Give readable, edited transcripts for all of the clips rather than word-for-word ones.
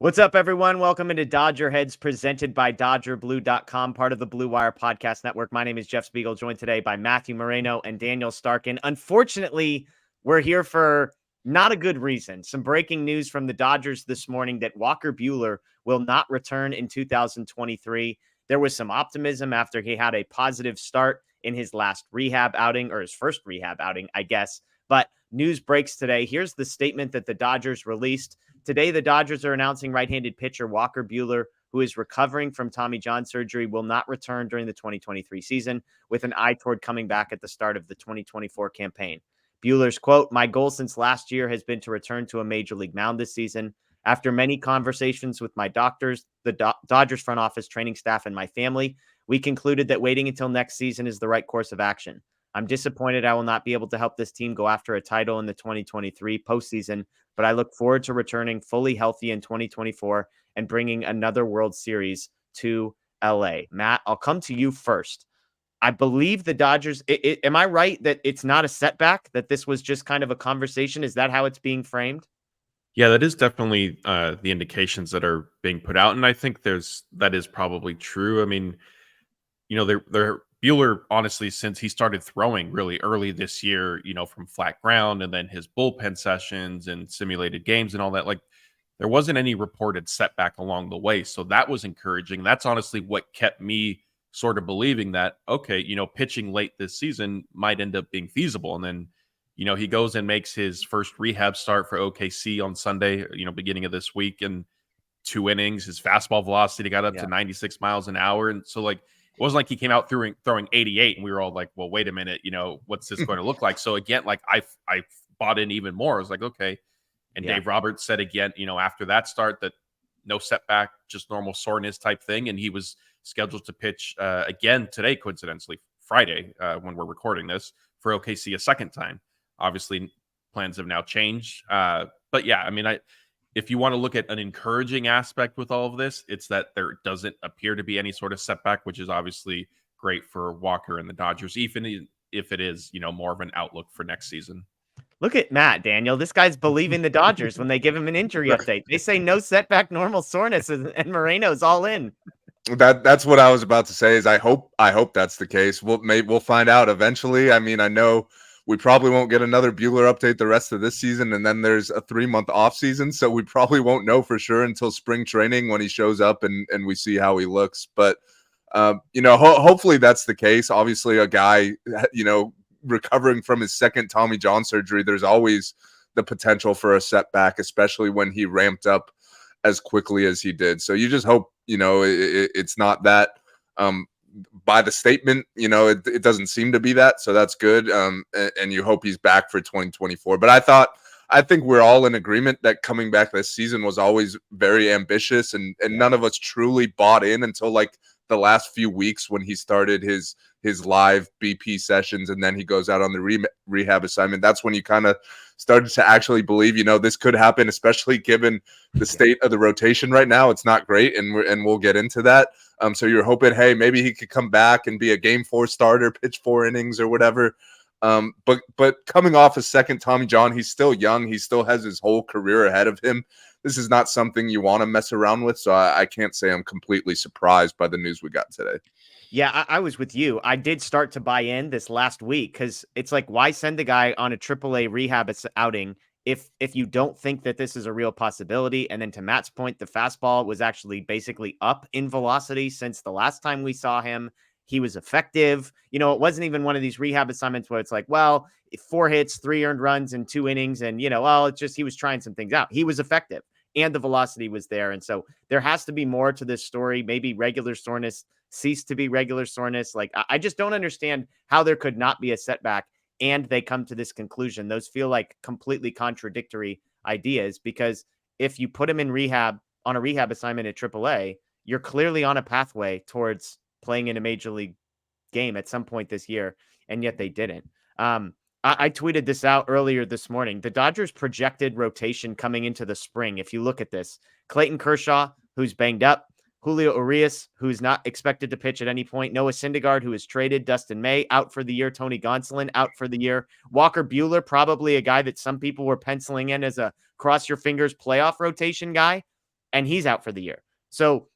What's up, everyone? Welcome into DodgerHeads, presented by DodgerBlue.com, part of the Blue Wire Podcast Network. My name is Jeff Spiegel, joined today by Matthew Moreno and Daniel Starkand. Unfortunately, we're here for not a good reason. Some breaking news from the Dodgers this morning that Walker Buehler will not return in 2023. There was some optimism after he had a positive start in his last rehab outing, or his first rehab outing, I guess. But news breaks today. Here's the statement that the Dodgers released. Today, the Dodgers are announcing right-handed pitcher Walker Buehler, who is recovering from Tommy John surgery, will not return during the 2023 season, with an eye toward coming back at the start of the 2024 campaign. Buehler's quote, "My goal since last year has been to return to a major league mound this season. After many conversations with my doctors, the Dodgers front office, training staff, and my family, we concluded that waiting until next season is the right course of action. I'm disappointed I will not be able to help this team go after a title in the 2023 postseason, but I look forward to returning fully healthy in 2024 and bringing another World Series to LA." Matt, I'll come to you first. I believe the Dodgers, am I right that it's not a setback, that this was just kind of a conversation? Is that how it's being framed? Yeah, that is definitely the indications that are being put out, and I think that is probably true. I mean, they're Bueller, honestly, since he started throwing really early this year, from flat ground, and then his bullpen sessions and simulated games and all that, like there wasn't any reported setback along the way, so that was encouraging. That's honestly what kept me sort of believing that okay, pitching late this season might end up being feasible, and then he goes and makes his first rehab start for OKC on Sunday, beginning of this week, and 2 innings. His fastball velocity got up to 96 miles an hour. And so, like, it wasn't like he came out throwing 88 and we were all like, well, wait a minute, what's this going to look like? So, again, like, I bought in even more. I was like, okay. And Dave Roberts said again, after that start, that no setback, just normal soreness type thing. And he was scheduled to pitch again today, coincidentally, Friday, when we're recording this, for OKC a second time. Obviously, plans have now changed. But yeah, I mean, if you want to look at an encouraging aspect with all of this, it's that there doesn't appear to be any sort of setback, which is obviously great for Walker and the Dodgers, even if it is, more of an outlook for next season. Look at Matt, Daniel. This guy's believing the Dodgers when they give him an injury update. They say no setback, normal soreness, and Moreno's all in. That's what I was about to say. Is I hope that's the case. We'll find out eventually. I mean, I know we probably won't get another Buehler update the rest of this season, and then there's a 3-month off season, so we probably won't know for sure until spring training when he shows up and we see how he looks. But hopefully that's the case. Obviously, a guy recovering from his second Tommy John surgery, there's always the potential for a setback, especially when he ramped up as quickly as he did. So you just hope it's not that. By the statement, it doesn't seem to be that, so that's good. And you hope he's back for 2024. But I think we're all in agreement that coming back this season was always very ambitious, and none of us truly bought in until like the last few weeks when he started his live BP sessions, and then he goes out on the rehab assignment. That's when you kind of started to actually believe, this could happen, especially given the state of the rotation right now. It's not great, and we'll get into that. So you're hoping, hey, maybe he could come back and be a Game 4 starter, pitch 4 innings or whatever. But coming off a second Tommy John, he's still young. He still has his whole career ahead of him. This is not something you want to mess around with. So I can't say I'm completely surprised by the news we got today. Yeah, I was with you. I did start to buy in this last week because it's like, why send a guy on a AAA rehab outing if you don't think that this is a real possibility? And then to Matt's point, the fastball was actually basically up in velocity since the last time we saw him. He was effective. It wasn't even one of these rehab assignments where it's like, well, 4 hits, 3 earned runs in 2 innings. And, it's just he was trying some things out. He was effective and the velocity was there. And so there has to be more to this story. Maybe regular soreness cease to be regular soreness. Like, I just don't understand how there could not be a setback and they come to this conclusion. Those feel like completely contradictory ideas, because if you put him in rehab on a rehab assignment at AAA, you're clearly on a pathway towards playing in a major league game at some point this year. And yet they didn't. I tweeted this out earlier this morning. The Dodgers projected rotation coming into the spring. If you look at this, Clayton Kershaw, who's banged up, Julio Urias, who's not expected to pitch at any point, Noah Syndergaard, who is traded, Dustin May out for the year, Tony Gonsolin out for the year, Walker Buehler, probably a guy that some people were penciling in as a cross your fingers playoff rotation guy. and he's out for the year. So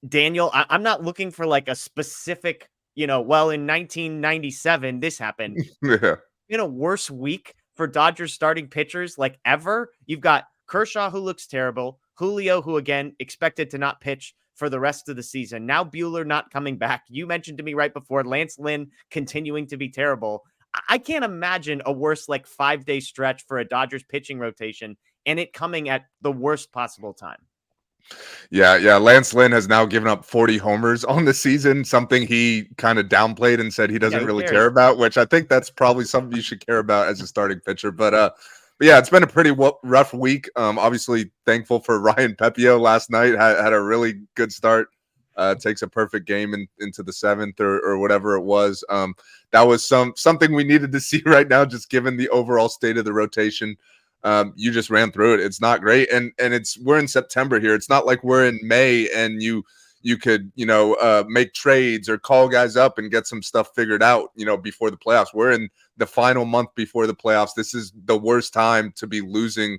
Daniel, I'm not looking for like a specific, well, in 1997, this happened. Yeah. In a worse week for Dodgers starting pitchers like ever. You've got Kershaw, who looks terrible, Julio, who again expected to not pitch for the rest of the season. Now Buehler not coming back. You mentioned to me right before Lance Lynn continuing to be terrible. I can't imagine a worse like 5-day stretch for a Dodgers pitching rotation, and it coming at the worst possible time. Yeah. Lance Lynn has now given up 40 homers on the season, something he kind of downplayed and said he doesn't really care about, which I think that's probably something you should care about as a starting pitcher. But yeah, it's been a pretty rough week. Obviously thankful for Ryan Pepiot last night. Had a really good start. Takes a perfect game into the 7th or whatever it was. That was something we needed to see right now, just given the overall state of the rotation. You just ran through it. It's not great, and we're in September here. It's not like we're in May and you could make trades or call guys up and get some stuff figured out before the playoffs. We're in the final month before the playoffs. This is the worst time to be losing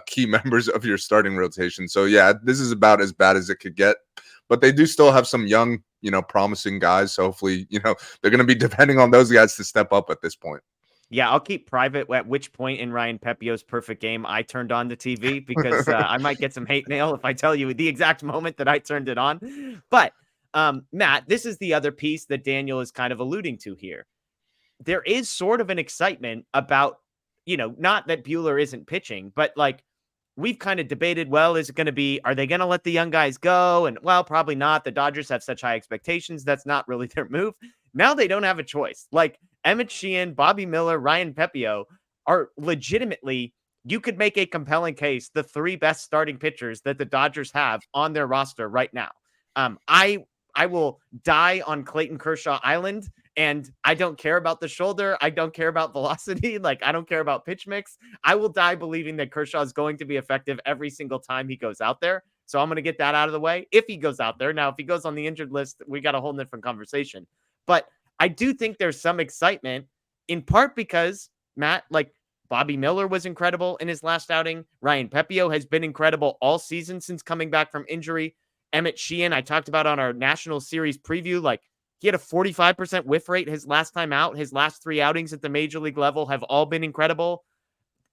key members of your starting rotation. So yeah, this is about as bad as it could get. But they do still have some young promising guys. So hopefully they're going to be depending on those guys to step up at this point. Yeah, I'll keep private at which point in Ryan Pepiot's perfect game I turned on the TV, because I might get some hate mail if I tell you the exact moment that I turned it on. But Matt, this is the other piece that Daniel is kind of alluding to here. There is sort of an excitement about, not that Buehler isn't pitching, but like we've kind of debated, well, is it going to be, are they going to let the young guys go? And well, probably not. The Dodgers have such high expectations. That's not really their move. Now they don't have a choice. Like Emmett Sheehan, Bobby Miller, Ryan Pepiot are legitimately, you could make a compelling case, the 3 best starting pitchers that the Dodgers have on their roster right now. I will die on Clayton Kershaw Island, and I don't care about the shoulder. I don't care about velocity. Like, I don't care about pitch mix. I will die believing that Kershaw is going to be effective every single time he goes out there. So I'm going to get that out of the way if he goes out there. Now, if he goes on the injured list, we got a whole different conversation. But I do think there's some excitement, in part because, Matt, like Bobby Miller was incredible in his last outing. Ryan Pepiot has been incredible all season since coming back from injury. Emmett Sheehan, I talked about on our National Series preview, like he had a 45% whiff rate his last time out. His last 3 outings at the major league level have all been incredible.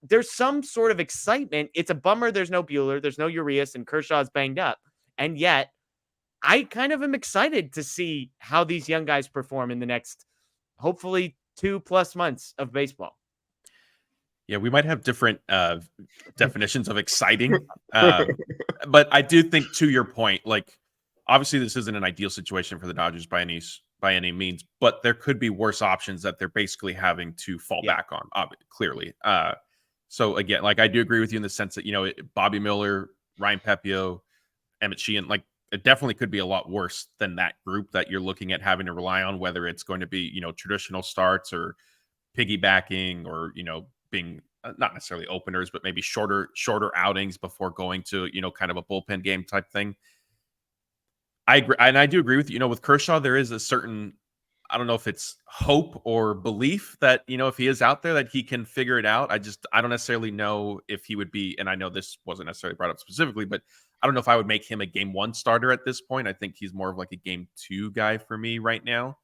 There's some sort of excitement. It's a bummer there's no Buehler, there's no Urias, and Kershaw's banged up. And yet, I kind of am excited to see how these young guys perform in the next, hopefully, 2+ months of baseball. Yeah, we might have different definitions of exciting. But I do think, to your point, like, obviously this isn't an ideal situation for the Dodgers by any means, but there could be worse options that they're basically having to fall back on, clearly. So again, like, I do agree with you in the sense that, Bobby Miller, Ryan Pepiot, Emmett Sheehan, like, it definitely could be a lot worse than that group that you're looking at having to rely on, whether it's going to be, traditional starts or piggybacking or, being not necessarily openers, but maybe shorter outings before going to, kind of a bullpen game type thing. I agree. And I do agree with you. With Kershaw, there is a certain, I don't know if it's hope or belief that, if he is out there, that he can figure it out. I don't necessarily know if he would be, and I know this wasn't necessarily brought up specifically, but I don't know if I would make him a game 1 starter at this point. I think he's more of like a game 2 guy for me right now.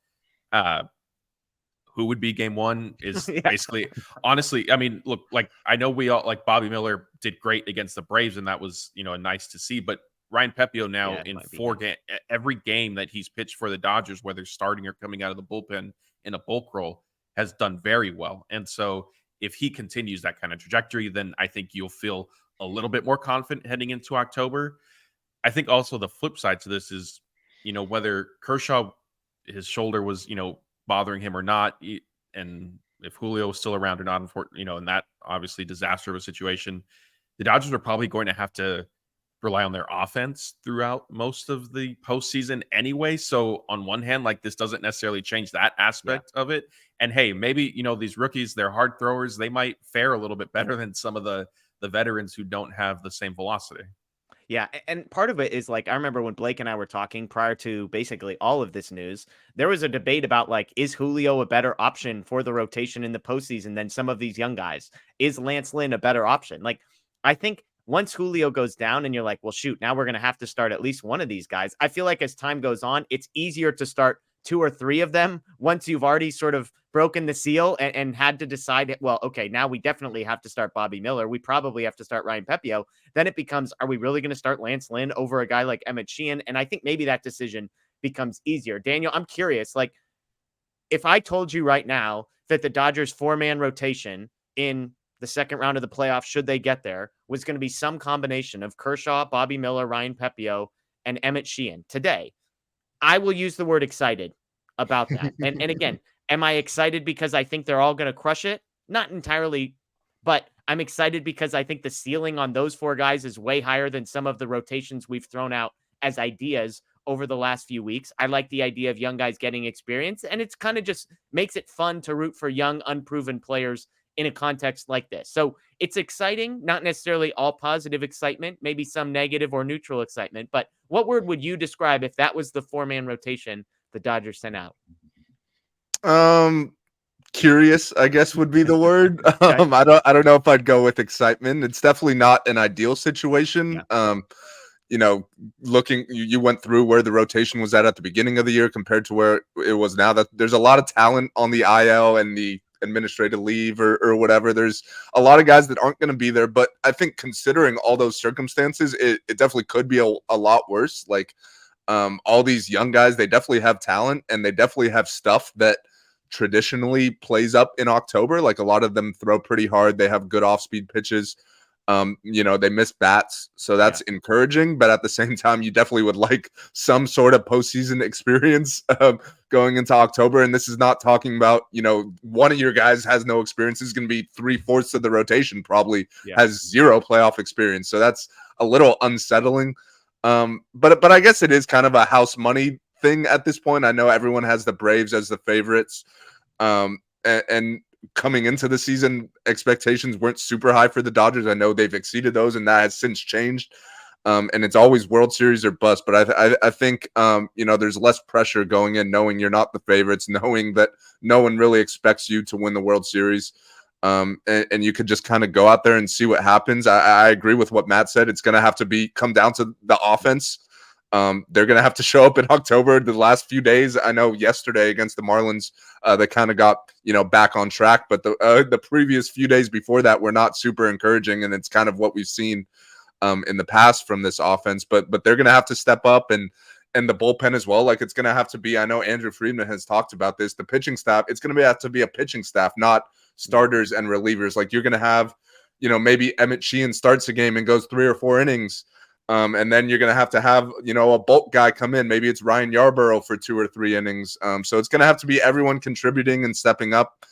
Who would be game 1 is basically, honestly, I mean, look, like, I know we all, like, Bobby Miller did great against the Braves, and that was, nice to see. But Ryan Pepiot now in 4 games, every game that he's pitched for the Dodgers, whether starting or coming out of the bullpen in a bulk role, has done very well. And so if he continues that kind of trajectory, then I think you'll feel a little bit more confident heading into October. I think also the flip side to this is, whether Kershaw, his shoulder was, bothering him or not, and if Julio was still around or not, in that obviously disaster of a situation, the Dodgers are probably going to have to rely on their offense throughout most of the postseason anyway. So on one hand, like, this doesn't necessarily change that aspect of it. And hey, maybe, these rookies, they're hard throwers. They might fare a little bit better than some of the veterans who don't have the same velocity. Yeah, and part of it is, like, I remember when Blake and I were talking prior to basically all of this news, there was a debate about, like, is Julio a better option for the rotation in the postseason than some of these young guys? Is Lance Lynn a better option? Like, I think once Julio goes down and you're like, well, shoot, now we're going to have to start at least one of these guys. I feel like as time goes on, it's easier to start 2 or 3 of them once you've already sort of broken the seal and had to decide, well, okay, now we definitely have to start Bobby Miller. We probably have to start Ryan Pepiot. Then it becomes, are we really going to start Lance Lynn over a guy like Emmett Sheehan? And I think maybe that decision becomes easier. Daniel, I'm curious, like, if I told you right now that the Dodgers 4-man rotation in the second round of the playoffs, should they get there, was going to be some combination of Kershaw, Bobby Miller, Ryan Pepiot, and Emmett Sheehan today, I will use the word excited about that. And again, am I excited because I think they're all going to crush it? Not entirely, but I'm excited because I think the ceiling on those 4 guys is way higher than some of the rotations we've thrown out as ideas over the last few weeks. I like the idea of young guys getting experience, and it's kind of just makes it fun to root for young, unproven players in a context like this. So it's exciting, not necessarily all positive excitement, maybe some negative or neutral excitement. But what word would you describe if that was the 4-man rotation the Dodgers sent out? Curious, I guess, would be the word. Okay. I don't know if I'd go with excitement. It's definitely not an ideal situation. Yeah. Looking, you went through where the rotation was at the beginning of the year compared to where it was now. That there's a lot of talent on the IL and the administrative leave or whatever. There's a lot of guys that aren't going to be there, but I think considering all those circumstances, it definitely could be a lot worse. Like, all these young guys, they definitely have talent and they definitely have stuff that traditionally plays up in October. Like, a lot of them throw pretty hard. They have good off-speed pitches. They miss bats, so that's encouraging. But at the same time, you definitely would like some sort of postseason experience going into October. And this is not talking about, one of your guys has no experience. This is going to be 3/4 of the rotation probably has 0 playoff experience. So that's a little unsettling. But I guess it is kind of a house money thing at this point. I know everyone has the Braves as the favorites. And coming into the season, expectations weren't super high for the Dodgers. I know they've exceeded those, and that has since changed. And it's always World Series or bust. But I think there's less pressure going in, knowing you're not the favorites, knowing that no one really expects you to win the World Series. And you could just kind of go out there and see what happens. I agree with what Matt said. It's going to have to come down to the offense. They're going to have to show up in October. The last few days, I know yesterday against the Marlins, they kind of got, back on track, but the previous few days before that were not super encouraging. And it's kind of what we've seen, in the past from this offense, but they're going to have to step up and the bullpen as well. Like, it's going to have to be, I know Andrew Friedman has talked about this, the pitching staff, it's going to have to be a pitching staff, not starters and relievers. Like, you're going to have, maybe Emmett Sheehan starts a game and goes 3 or 4 innings. And then you're going to have a bulk guy come in. Maybe it's Ryan Yarborough for 2 or 3 innings. So it's going to have to be everyone contributing and stepping up.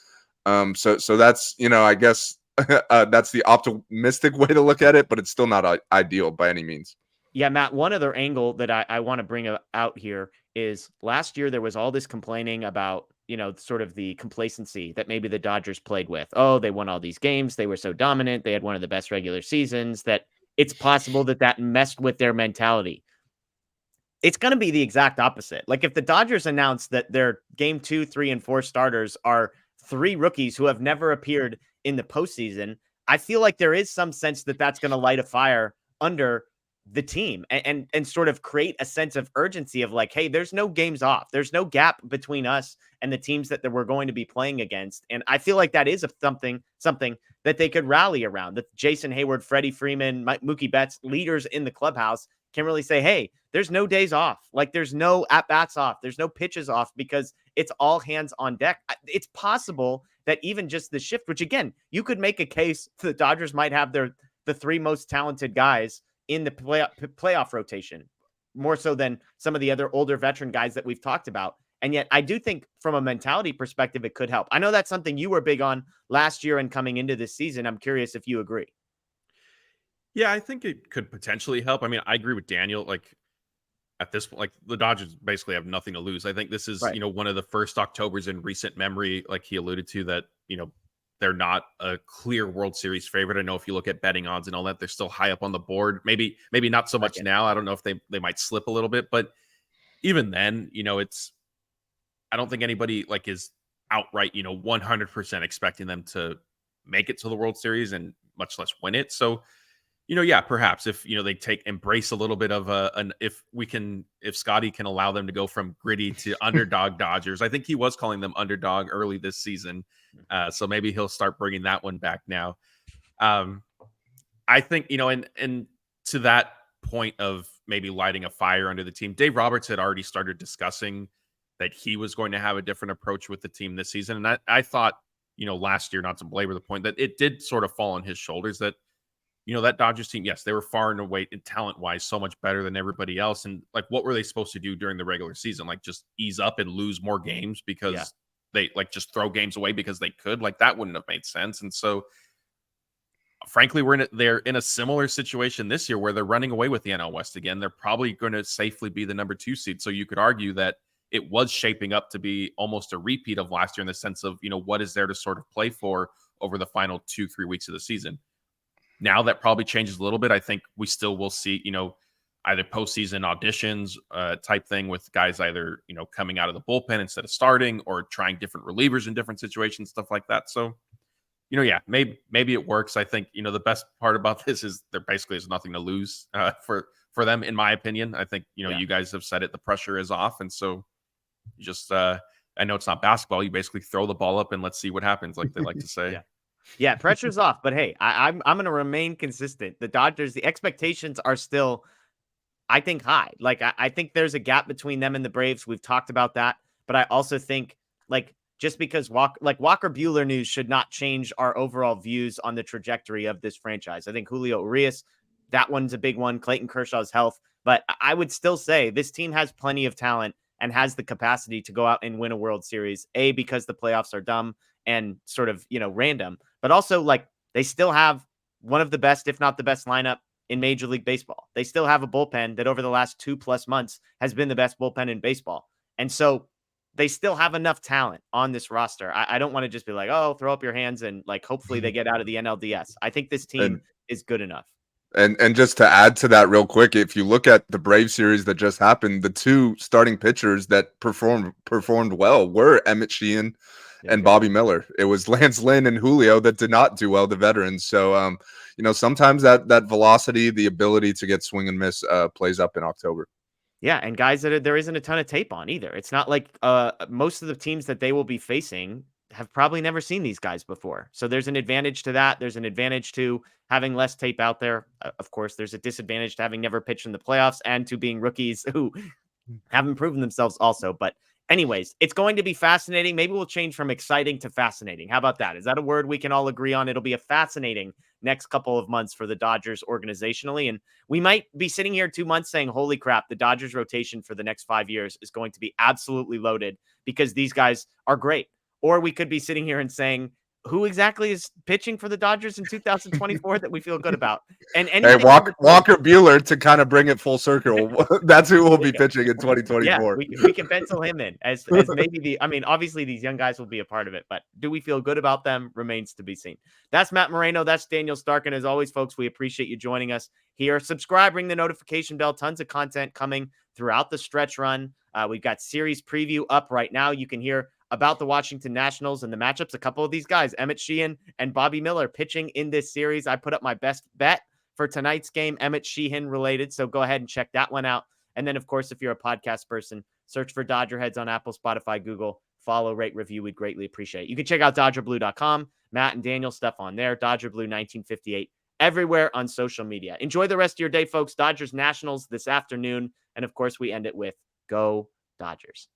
So that's, I guess that's the optimistic way to look at it, but it's still not ideal by any means. Yeah, Matt, one other angle that I want to bring out here is last year there was all this complaining about, sort of the complacency that maybe the Dodgers played with. Oh, they won all these games. They were so dominant. They had one of the best regular seasons that it's possible that messed with their mentality. It's going to be the exact opposite. Like, if the Dodgers announce that their game 2, 3, and 4 starters are 3 rookies who have never appeared in the postseason, I feel like there is some sense that that's going to light a fire under the team and sort of create a sense of urgency of like, hey, there's no games off. There's no gap between us and the teams that we're going to be playing against. And I feel like that is something that they could rally around. That Jason Hayward, Freddie Freeman, Mookie Betts, leaders in the clubhouse can really say, hey, there's no days off. Like, there's no at-bats off. There's no pitches off because it's all hands on deck. It's possible that even just the shift, which again, you could make a case the Dodgers might have the 3 most talented guys in the playoff rotation, more so than some of the other older veteran guys that we've talked about. And yet I do think from a mentality perspective, it could help. I know that's something you were big on last year and coming into this season. I'm curious if you agree. Yeah, I think it could potentially help. I mean, I agree with Daniel. Like, at this point, like, the Dodgers basically have nothing to lose. I think this is, Right. One of the first Octobers in recent memory, like he alluded to, that, they're not a clear World Series favorite. I know if you look at betting odds and all that, they're still high up on the board. Maybe not so much now. I don't know if they might slip a little bit, but even then, I don't think anybody like is outright, 100% expecting them to make it to the World Series and much less win it. So, Yeah, perhaps if they embrace a little bit of if Scotty can allow them to go from gritty to underdog Dodgers. I think he was calling them underdog early this season, so maybe he'll start bringing that one back now. I think and to that point of maybe lighting a fire under the team, Dave Roberts had already started discussing that he was going to have a different approach with the team this season, and I thought last year, not to belabor the point, that it did sort of fall on his shoulders that. That Dodgers team, yes, they were far and away talent-wise so much better than everybody else. And what were they supposed to do during the regular season? Just ease up and lose more games because they just throw games away because they could? That wouldn't have made sense. And so, frankly, they're in a similar situation this year where they're running away with the NL West again. They're probably going to safely be the number 2 seed. So you could argue that it was shaping up to be almost a repeat of last year in the sense of, what is there to sort of play for over the final 2-3 weeks of the season. Now that probably changes a little bit. I think we still will see, either postseason auditions type thing with guys either, coming out of the bullpen instead of starting or trying different relievers in different situations, stuff like that. So, maybe it works. I think, the best part about this is there basically is nothing to lose for them, in my opinion. I think, you guys have said it, the pressure is off. And so you just, I know it's not basketball. You basically throw the ball up and let's see what happens, like they like to say. Yeah, pressure's off, but hey, I'm going to remain consistent. The Dodgers, the expectations are still, I think, high. I think there's a gap between them and the Braves. We've talked about that, but I also think just because Walker Buehler news should not change our overall views on the trajectory of this franchise. I think Julio Urias, that one's a big one. Clayton Kershaw's health, but I would still say this team has plenty of talent and has the capacity to go out and win a World Series. Because the playoffs are dumb and sort of, random, but also they still have one of the best, if not the best lineup in Major League Baseball. They still have a bullpen that over the last 2+ months has been the best bullpen in baseball. And so they still have enough talent on this roster. I don't want to just be throw up your hands and hopefully they get out of the NLDS. I think this team is good enough. And just to add to that real quick, if you look at the Brave series that just happened, the 2 starting pitchers that performed well were Emmett Sheehan and Bobby Miller. It was Lance Lynn and Julio that did not do well, the veterans. So, sometimes that velocity, the ability to get swing and miss plays up in October. Yeah, and guys that there isn't a ton of tape on either. It's not like most of the teams that they will be facing have probably never seen these guys before. So there's an advantage to that. There's an advantage to having less tape out there. Of course, there's a disadvantage to having never pitched in the playoffs and to being rookies who haven't proven themselves also. But anyways, it's going to be fascinating. Maybe we'll change from exciting to fascinating. How about that? Is that a word we can all agree on? It'll be a fascinating next couple of months for the Dodgers organizationally. And we might be sitting here 2 months saying, holy crap, the Dodgers rotation for the next 5 years is going to be absolutely loaded because these guys are great. Or we could be sitting here and saying, who exactly is pitching for the Dodgers in 2024 that we feel good about? And Walker Buehler, to kind of bring it full circle. That's who will be pitching in 2024. Yeah, we can pencil him in as maybe obviously these young guys will be a part of it, but do we feel good about them remains to be seen. That's Matt Moreno. That's Daniel Starkand. As always, folks, we appreciate you joining us here. Subscribe, ring the notification bell. Tons of content coming throughout the stretch run. We've got series preview up right now. You can hear about the Washington Nationals and the matchups. A couple of these guys, Emmett Sheehan and Bobby Miller, pitching in this series. I put up my best bet for tonight's game, Emmett Sheehan related. So go ahead and check that one out. And then, of course, if you're a podcast person, search for Dodger Heads on Apple, Spotify, Google. Follow, rate, review. We'd greatly appreciate it. You can check out DodgerBlue.com. Matt and Daniel stuff on there. Dodger Blue 1958 everywhere on social media. Enjoy the rest of your day, folks. Dodgers Nationals this afternoon. And, of course, we end it with Go Dodgers.